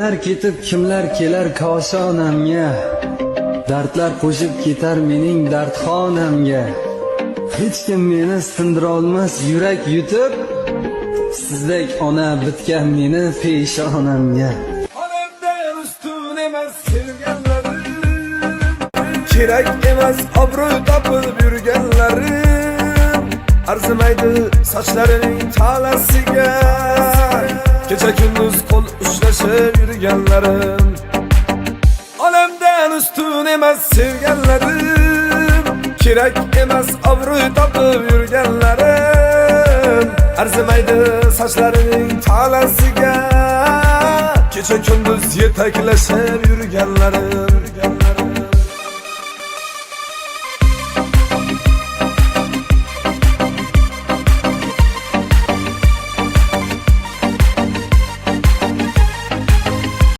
Kimlar ketib kimlar kelar koshonamga, dardlar qo'shib ketar mening dardxonamga. Hech kim meni sindirolmas yurak yutib, sizdek ona bitgan meni peshonamga. Onamdan ustun emas sevganlarim, kerak emas obro' topib yurganlarim. Arzimaydi sochlarining talasiga, kecha kunduz qo'l ushlashib yurganlarim. Onamdan ustun emas sevganlarim, kerak emas obro' topib yurganlarim. Arzimaydi sochlarining talasiga, kecha kunduz yetaklashib yurganlarim.